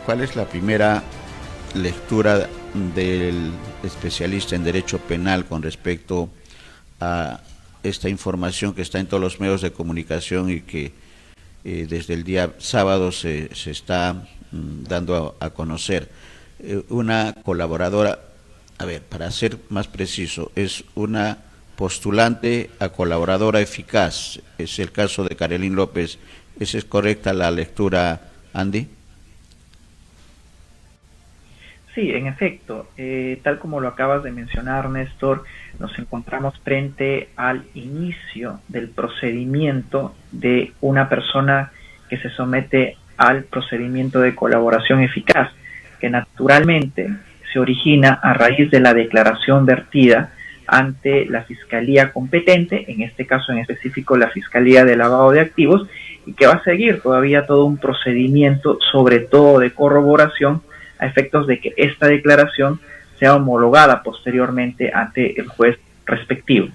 ¿cuál es la primera lectura del especialista en Derecho Penal con respecto a esta información que está en todos los medios de comunicación y que desde el día sábado se está dando a conocer? Una colaboradora, a ver, para ser más preciso, es una postulante a colaboradora eficaz, es el caso de Karelyn López. ¿Esa es correcta la lectura, Andy? Sí, en efecto, tal como lo acabas de mencionar, Néstor, nos encontramos frente al inicio del procedimiento de una persona que se somete al procedimiento de colaboración eficaz, que naturalmente se origina a raíz de la declaración vertida ante la Fiscalía competente, en este caso en específico la Fiscalía de Lavado de Activos, y que va a seguir todavía todo un procedimiento, sobre todo de corroboración, a efectos de que esta declaración sea homologada posteriormente ante el juez respectivo.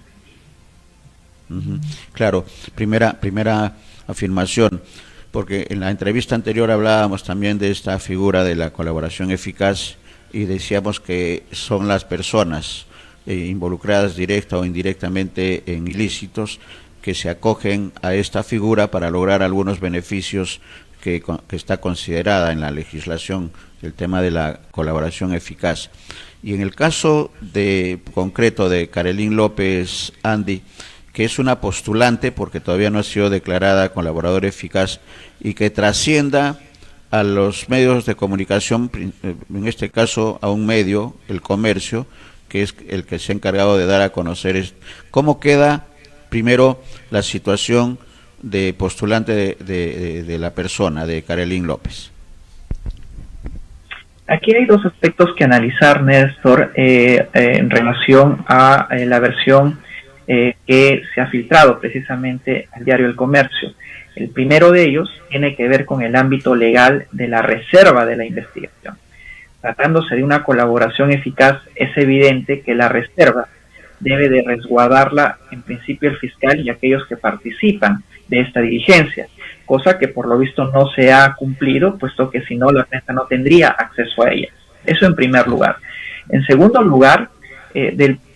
Claro, primera afirmación, porque en la entrevista anterior hablábamos también de esta figura de la colaboración eficaz y decíamos que son las personas involucradas directa o indirectamente en ilícitos que se acogen a esta figura para lograr algunos beneficios que está considerada en la legislación, el tema de la colaboración eficaz. Y en el caso concreto de Karelyn López, Andy, que es una postulante porque todavía no ha sido declarada colaboradora eficaz y que trascienda a los medios de comunicación, en este caso a un medio, El Comercio, que es el que se ha encargado de dar a conocer cómo queda primero la situación de postulante de la persona, de Karelyn López. Aquí hay dos aspectos que analizar, Néstor, en relación a la versión que se ha filtrado precisamente al diario El Comercio. El primero de ellos tiene que ver con el ámbito legal de la reserva de la investigación. Tratándose de una colaboración eficaz, es evidente que la reserva debe de resguardarla en principio el fiscal y aquellos que participan de esta diligencia, cosa que por lo visto no se ha cumplido, puesto que si no la prensa no tendría acceso a ella. Eso en primer lugar. En segundo lugar,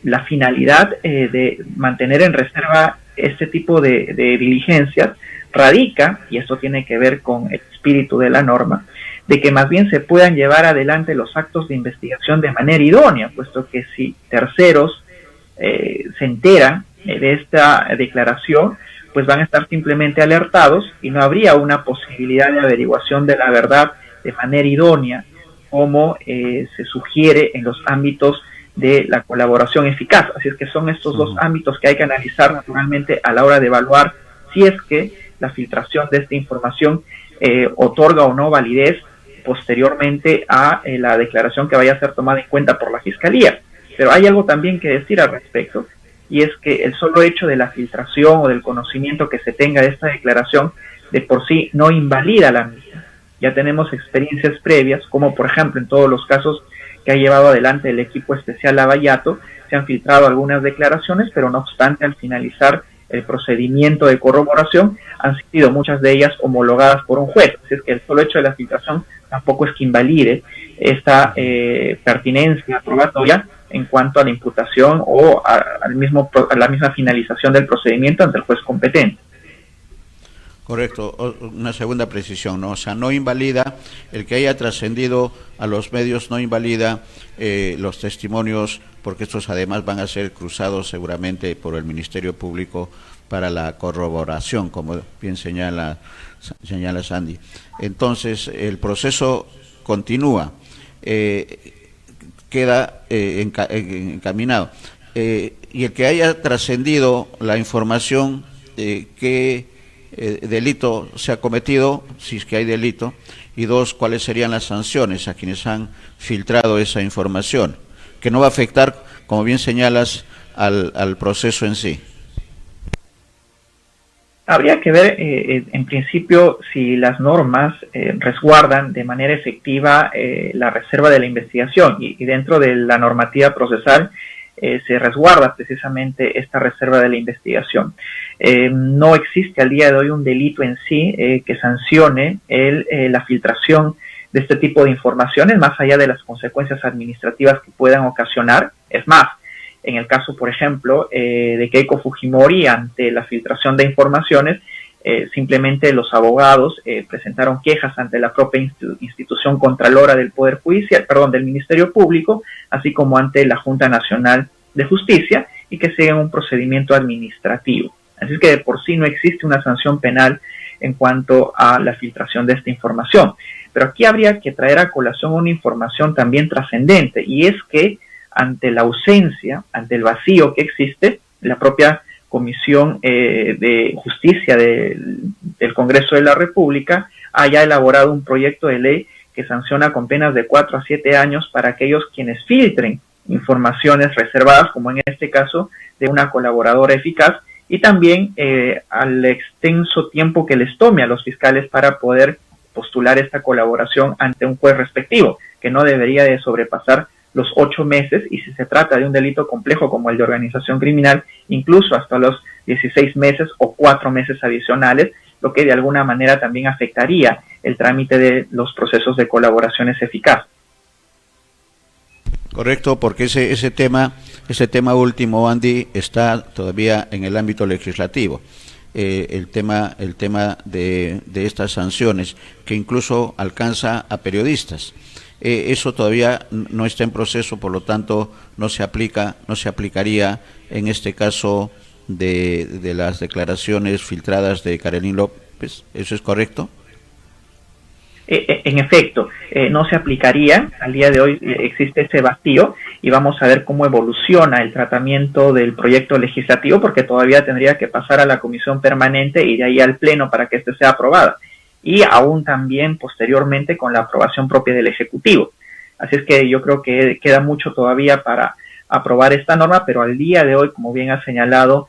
la finalidad de mantener en reserva este tipo de diligencias radica, y esto tiene que ver con el espíritu de la norma, de que más bien se puedan llevar adelante los actos de investigación de manera idónea, puesto que si terceros se enteran de esta declaración, pues van a estar simplemente alertados y no habría una posibilidad de averiguación de la verdad de manera idónea, como se sugiere en los ámbitos de la colaboración eficaz. Así es que son estos dos ámbitos que hay que analizar naturalmente a la hora de evaluar si es que la filtración de esta información otorga o no validez posteriormente a la declaración que vaya a ser tomada en cuenta por la Fiscalía. Pero hay algo también que decir al respecto, y es que el solo hecho de la filtración o del conocimiento que se tenga de esta declaración de por sí no invalida la misma. Ya tenemos experiencias previas, como por ejemplo en todos los casos que ha llevado adelante el equipo especial Lavallato, se han filtrado algunas declaraciones, pero no obstante al finalizar el procedimiento de corroboración han sido muchas de ellas homologadas por un juez. Así es que el solo hecho de la filtración tampoco es que invalide esta pertinencia probatoria en cuanto a la imputación o a la misma finalización del procedimiento ante el juez competente. Correcto, una segunda precisión, ¿no? O sea, no invalida el que haya trascendido a los medios, no invalida los testimonios, porque estos además van a ser cruzados seguramente por el Ministerio Público para la corroboración, como bien señala Sandy. Entonces, el proceso continúa, queda encaminado. Y el que haya trascendido la información que delito se ha cometido, si es que hay delito, y dos, cuáles serían las sanciones a quienes han filtrado esa información, que no va a afectar, como bien señalas, al proceso en sí. Habría que ver, en principio, si las normas resguardan de manera efectiva la reserva de la investigación y dentro de la normativa procesal se resguarda precisamente esta reserva de la investigación. No existe al día de hoy un delito en sí que sancione la filtración de este tipo de informaciones, más allá de las consecuencias administrativas que puedan ocasionar. Es más, en el caso, por ejemplo, de Keiko Fujimori, ante la filtración de informaciones, simplemente los abogados presentaron quejas ante la propia institución contralora del Poder Judicial, del Ministerio Público, así como ante la Junta Nacional de Justicia, y que siguen un procedimiento administrativo. Así es que de por sí no existe una sanción penal en cuanto a la filtración de esta información. Pero aquí habría que traer a colación una información también trascendente, y es que ante la ausencia, ante el vacío que existe, la propia Comisión de Justicia del Congreso de la República haya elaborado un proyecto de ley que sanciona con penas de 4 a 7 años para aquellos quienes filtren informaciones reservadas, como en este caso de una colaboradora eficaz, y también al extenso tiempo que les tome a los fiscales para poder postular esta colaboración ante un juez respectivo, que no debería de sobrepasar los 8 meses, y si se trata de un delito complejo como el de organización criminal, incluso hasta los 16 meses o 4 meses adicionales, lo que de alguna manera también afectaría el trámite de los procesos de colaboraciones eficaces. Correcto, porque ese tema último, Andy, está todavía en el ámbito legislativo. El tema de estas sanciones, que incluso alcanza a periodistas. Eso todavía no está en proceso, por lo tanto no se aplicaría en este caso de las declaraciones filtradas de Karelyn López. ¿Eso es correcto? En efecto, no se aplicaría. Al día de hoy existe ese vacío, y vamos a ver cómo evoluciona el tratamiento del proyecto legislativo, porque todavía tendría que pasar a la comisión permanente y de ahí al pleno para que éste sea aprobada, y aún también posteriormente con la aprobación propia del Ejecutivo. Así es que yo creo que queda mucho todavía para aprobar esta norma, pero al día de hoy, como bien ha señalado,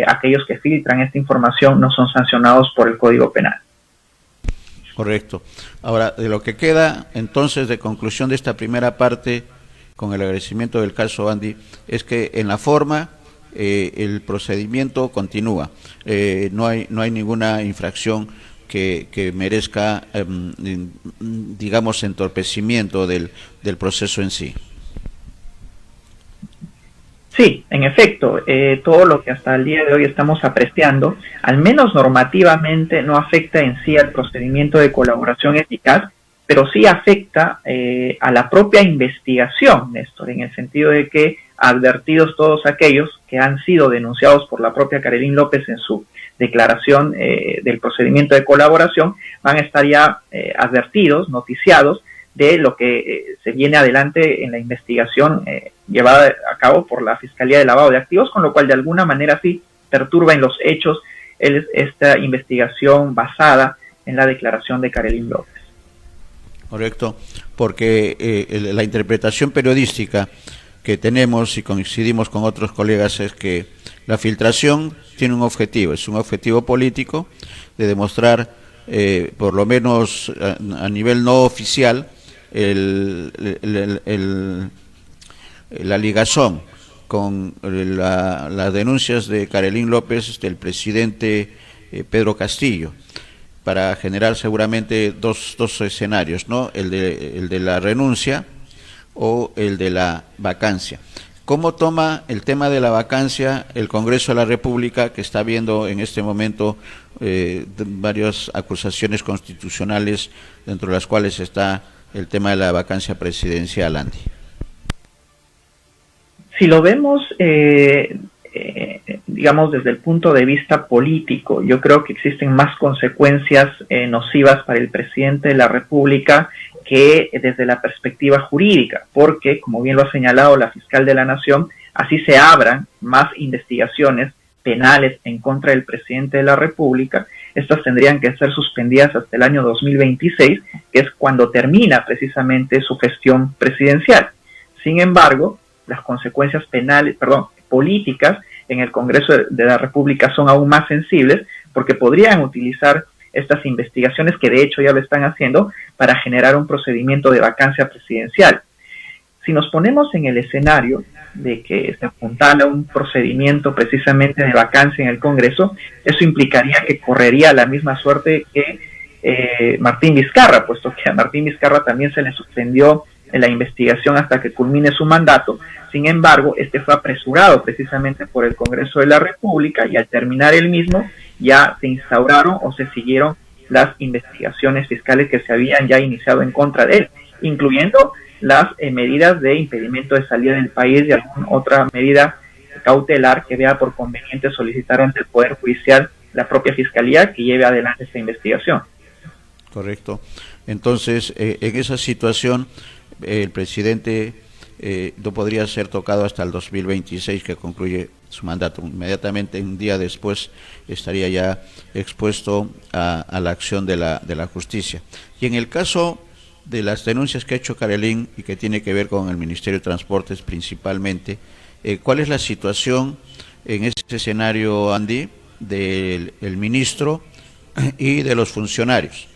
aquellos que filtran esta información no son sancionados por el Código Penal. Correcto. Ahora, de lo que queda entonces de conclusión de esta primera parte, con el agradecimiento del caso, Andy, es que en la forma el procedimiento continúa. No hay ninguna infracción que merezca, digamos, entorpecimiento del proceso en sí. Sí, en efecto, todo lo que hasta el día de hoy estamos apreciando, al menos normativamente, no afecta en sí al procedimiento de colaboración eficaz, pero sí afecta a la propia investigación, Néstor, en el sentido de que, advertidos todos aquellos que han sido denunciados por la propia Karelyn López en su declaración del procedimiento de colaboración, van a estar ya advertidos, noticiados de lo que se viene adelante en la investigación llevada a cabo por la Fiscalía de Lavado de Activos, con lo cual de alguna manera sí perturba en los hechos esta investigación basada en la declaración de Karelyn López. Correcto, porque la interpretación periodística que tenemos y coincidimos con otros colegas es que la filtración tiene un objetivo, es un objetivo político de demostrar, por lo menos a nivel no oficial, la ligazón con las denuncias de Karelyn López del presidente Pedro Castillo, para generar seguramente dos escenarios, ¿no? El de la renuncia o el de la vacancia. ¿Cómo toma el tema de la vacancia el Congreso de la República, que está viendo en este momento varias acusaciones constitucionales, dentro de las cuales está el tema de la vacancia presidencial, Andy? Si lo vemos, digamos, desde el punto de vista político, yo creo que existen más consecuencias nocivas para el presidente de la República que desde la perspectiva jurídica, porque, como bien lo ha señalado la fiscal de la Nación, así se abran más investigaciones penales en contra del presidente de la República. Estas tendrían que ser suspendidas hasta el año 2026, que es cuando termina precisamente su gestión presidencial. Sin embargo, las consecuencias políticas en el Congreso de la República son aún más sensibles, porque podrían utilizar estas investigaciones, que de hecho ya lo están haciendo, para generar un procedimiento de vacancia presidencial. Si nos ponemos en el escenario de que se apuntala un procedimiento precisamente de vacancia en el Congreso, eso implicaría que correría la misma suerte que Martín Vizcarra, puesto que a Martín Vizcarra también se le suspendió la investigación hasta que culmine su mandato. Sin embargo, este fue apresurado precisamente por el Congreso de la República y al terminar el mismo ya se instauraron o se siguieron las investigaciones fiscales que se habían ya iniciado en contra de él, incluyendo las medidas de impedimento de salida del país y alguna otra medida cautelar que vea por conveniente solicitar ante el Poder Judicial la propia Fiscalía que lleve adelante esta investigación. Correcto. Entonces, en esa situación, el presidente no podría ser tocado hasta el 2026, que concluye su mandato. Inmediatamente, un día después, estaría ya expuesto a la acción de la justicia. Y en el caso de las denuncias que ha hecho Carelín y que tiene que ver con el Ministerio de Transportes principalmente, ¿cuál es la situación en este escenario, Andy, del ministro y de los funcionarios?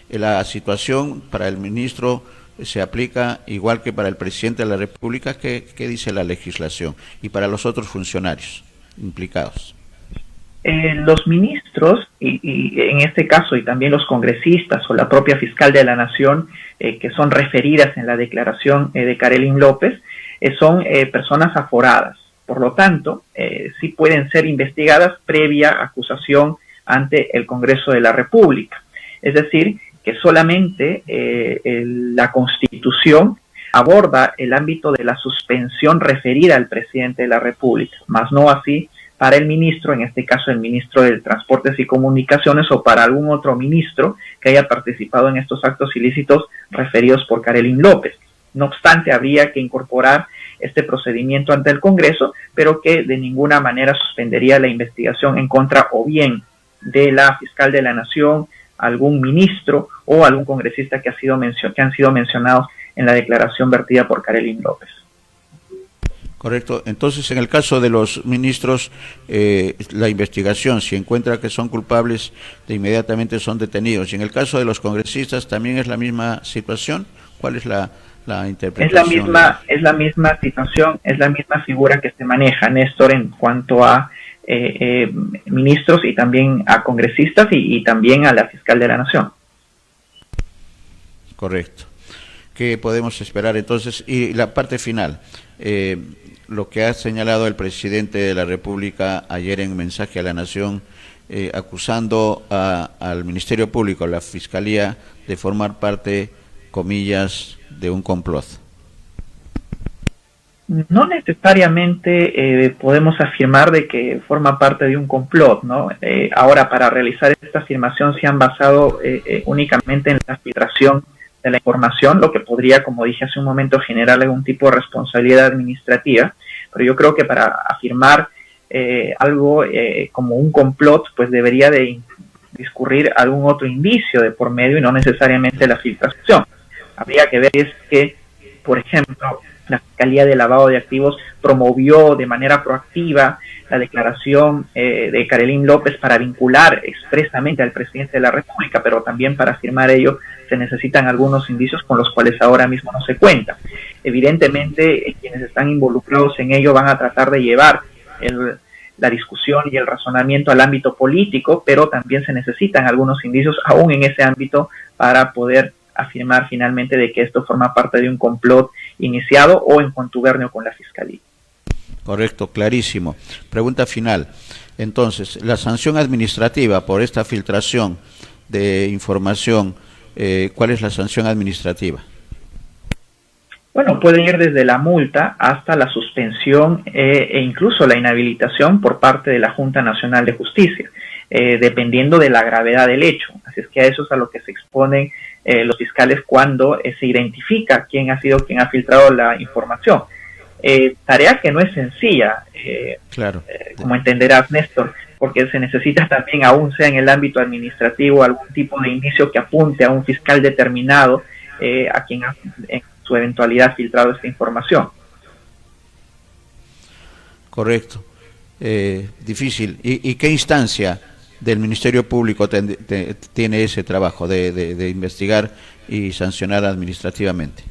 La situación para el ministro se aplica igual que para el presidente de la República. ¿Qué dice la legislación? Y para los otros funcionarios implicados. Los ministros, y en este caso, y también los congresistas o la propia fiscal de la Nación, que son referidas en la declaración de Carelín López, son personas aforadas. Por lo tanto, sí pueden ser investigadas previa acusación ante el Congreso de la República. Es decir, que solamente la Constitución aborda el ámbito de la suspensión referida al presidente de la República, más no así para el ministro, en este caso el ministro de Transportes y Comunicaciones, o para algún otro ministro que haya participado en estos actos ilícitos referidos por Carelín López. No obstante, habría que incorporar este procedimiento ante el Congreso, pero que de ninguna manera suspendería la investigación en contra o bien de la fiscal de la Nación, algún ministro o algún congresista que han sido mencionados en la declaración vertida por Carelín López. Correcto. Entonces, en el caso de los ministros, la investigación, si encuentra que son culpables, de inmediatamente son detenidos. Y en el caso de los congresistas, ¿también es la misma situación? ¿Cuál es la interpretación? Es la misma situación, es la misma figura que se maneja, Néstor, en cuanto a ministros y también a congresistas y también a la fiscal de la Nación. Correcto. ¿Qué podemos esperar entonces? Y la parte final, lo que ha señalado el presidente de la República ayer en mensaje a la Nación, acusando al Ministerio Público, a la Fiscalía, de formar parte, comillas, de un complot. No necesariamente podemos afirmar de que forma parte de un complot, ¿no? Ahora, para realizar esta afirmación se han basado únicamente en la filtración de la información, lo que podría, como dije hace un momento, generar algún tipo de responsabilidad administrativa, pero yo creo que para afirmar algo como un complot, pues debería de discurrir algún otro indicio de por medio y no necesariamente la filtración. Habría que ver es que, por ejemplo, la Fiscalía de Lavado de Activos promovió de manera proactiva la declaración de Carelín López para vincular expresamente al presidente de la República, pero también para afirmar ello se necesitan algunos indicios con los cuales ahora mismo no se cuenta. Evidentemente, quienes están involucrados en ello van a tratar de llevar la discusión y el razonamiento al ámbito político, pero también se necesitan algunos indicios aún en ese ámbito para poder afirmar finalmente de que esto forma parte de un complot iniciado o en contubernio con la Fiscalía. Correcto, clarísimo. Pregunta final. Entonces, la sanción administrativa por esta filtración de información, ¿cuál es la sanción administrativa? Bueno, puede ir desde la multa hasta la suspensión e incluso la inhabilitación por parte de la Junta Nacional de Justicia, dependiendo de la gravedad del hecho. Así es que a eso es a lo que se exponen los fiscales cuando se identifica quién ha sido quien ha filtrado la información. Tarea que no es sencilla, claro. Como entenderás, Néstor, porque se necesita también, aún sea en el ámbito administrativo, algún tipo de indicio que apunte a un fiscal determinado a quien ha en su eventualidad filtrado esta información. Correcto. Difícil. ¿Y qué instancia del Ministerio Público tiene ese trabajo de investigar y sancionar administrativamente?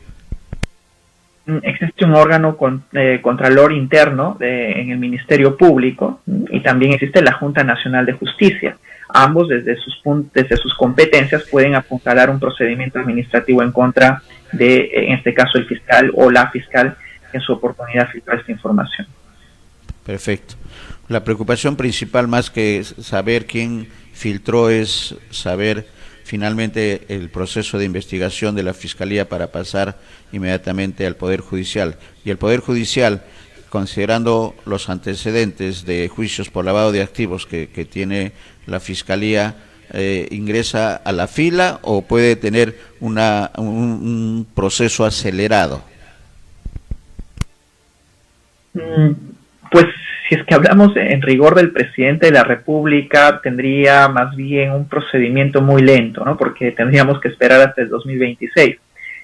Existe un órgano contralor interno en el Ministerio Público y también existe la Junta Nacional de Justicia. ambos desde sus competencias pueden apuntalar un procedimiento administrativo en contra de, en este caso, el fiscal o la fiscal que en su oportunidad filtró esta información. Perfecto. La preocupación principal, más que saber quién filtró, es saber finalmente el proceso de investigación de la Fiscalía para pasar inmediatamente al Poder Judicial. Y el Poder Judicial, considerando los antecedentes de juicios por lavado de activos que tiene la Fiscalía, ¿ingresa a la fila o puede tener un proceso acelerado? Pues si es que hablamos en rigor del presidente de la República, tendría más bien un procedimiento muy lento, ¿no? Porque tendríamos que esperar hasta el 2026.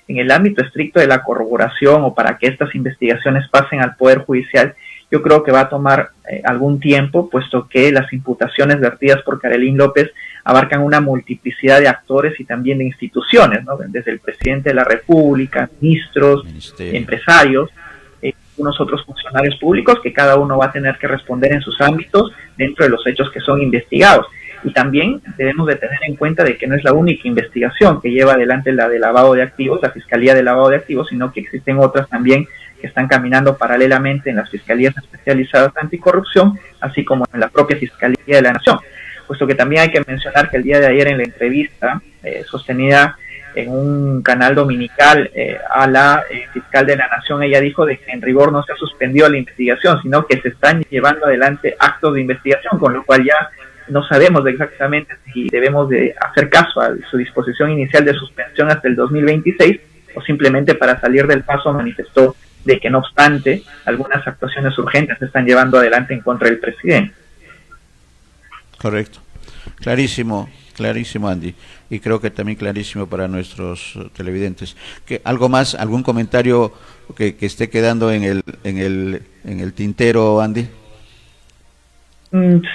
En el ámbito estricto de la corroboración o para que estas investigaciones pasen al Poder Judicial, yo creo que va a tomar algún tiempo, puesto que las imputaciones vertidas por Karelyn López abarcan una multiplicidad de actores y también de instituciones, ¿no? Desde el presidente de la República, ministros, empresarios, unos otros funcionarios públicos que cada uno va a tener que responder en sus ámbitos dentro de los hechos que son investigados. Y también debemos de tener en cuenta de que no es la única investigación que lleva adelante la de lavado de activos, la Fiscalía de Lavado de Activos, sino que existen otras también que están caminando paralelamente en las Fiscalías especializadas anticorrupción, así como en la propia Fiscalía de la Nación. Puesto que también hay que mencionar que el día de ayer en la entrevista sostenida en un canal dominical a la fiscal de la Nación, ella dijo de que en rigor no se ha suspendido la investigación, sino que se están llevando adelante actos de investigación, con lo cual ya no sabemos exactamente si debemos de hacer caso a su disposición inicial de suspensión hasta el 2026 o simplemente para salir del paso manifestó de que no obstante algunas actuaciones urgentes se están llevando adelante en contra del presidente. Correcto. Clarísimo, clarísimo, Andy. Y creo que también clarísimo para nuestros televidentes. ¿Algo más, algún comentario que esté quedando en el tintero, Andy?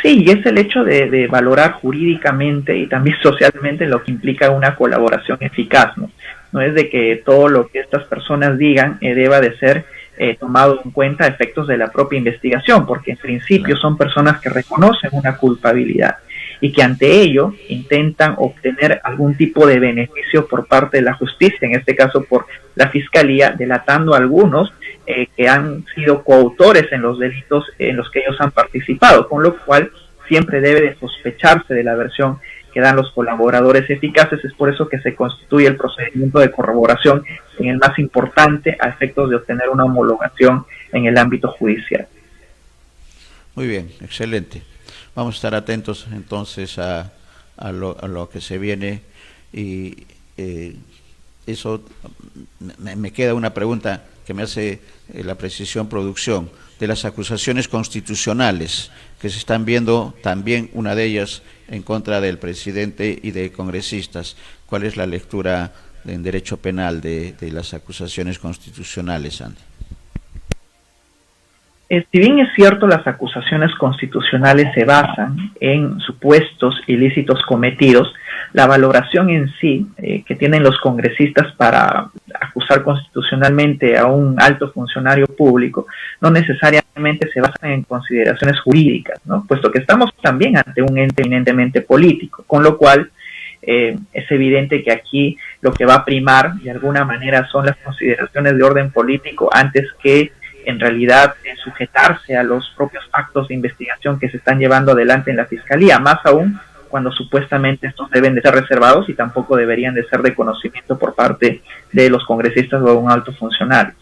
Sí, y es el hecho de valorar jurídicamente y también socialmente lo que implica una colaboración eficaz, ¿no? No es de que todo lo que estas personas digan deba de ser tomado en cuenta a efectos de la propia investigación, porque en principio son personas que reconocen una culpabilidad y que ante ello intentan obtener algún tipo de beneficio por parte de la justicia, en este caso por la Fiscalía, delatando a algunos que han sido coautores en los delitos en los que ellos han participado, con lo cual siempre debe de sospecharse de la versión que dan los colaboradores eficaces. Es por eso que se constituye el procedimiento de corroboración en el más importante a efectos de obtener una homologación en el ámbito judicial. Muy bien, excelente. Vamos a estar atentos entonces a lo que se viene y eso me queda una pregunta que me hace la precisión producción de las acusaciones constitucionales que se están viendo, también una de ellas en contra del presidente y de congresistas. ¿Cuál es la lectura en derecho penal de las acusaciones constitucionales, Andy? Si bien es cierto, las acusaciones constitucionales se basan en supuestos ilícitos cometidos, la valoración en sí que tienen los congresistas para acusar constitucionalmente a un alto funcionario público no necesariamente se basan en consideraciones jurídicas, ¿no? Puesto que estamos también ante un ente eminentemente político, con lo cual es evidente que aquí lo que va a primar de alguna manera son las consideraciones de orden político antes que en realidad sujetarse a los propios actos de investigación que se están llevando adelante en la Fiscalía, más aún cuando supuestamente estos deben de ser reservados y tampoco deberían de ser de conocimiento por parte de los congresistas o de un alto funcionario.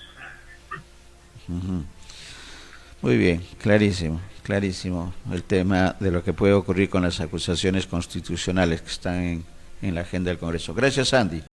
Muy bien, clarísimo, clarísimo el tema de lo que puede ocurrir con las acusaciones constitucionales que están en la agenda del Congreso. Gracias, Andy.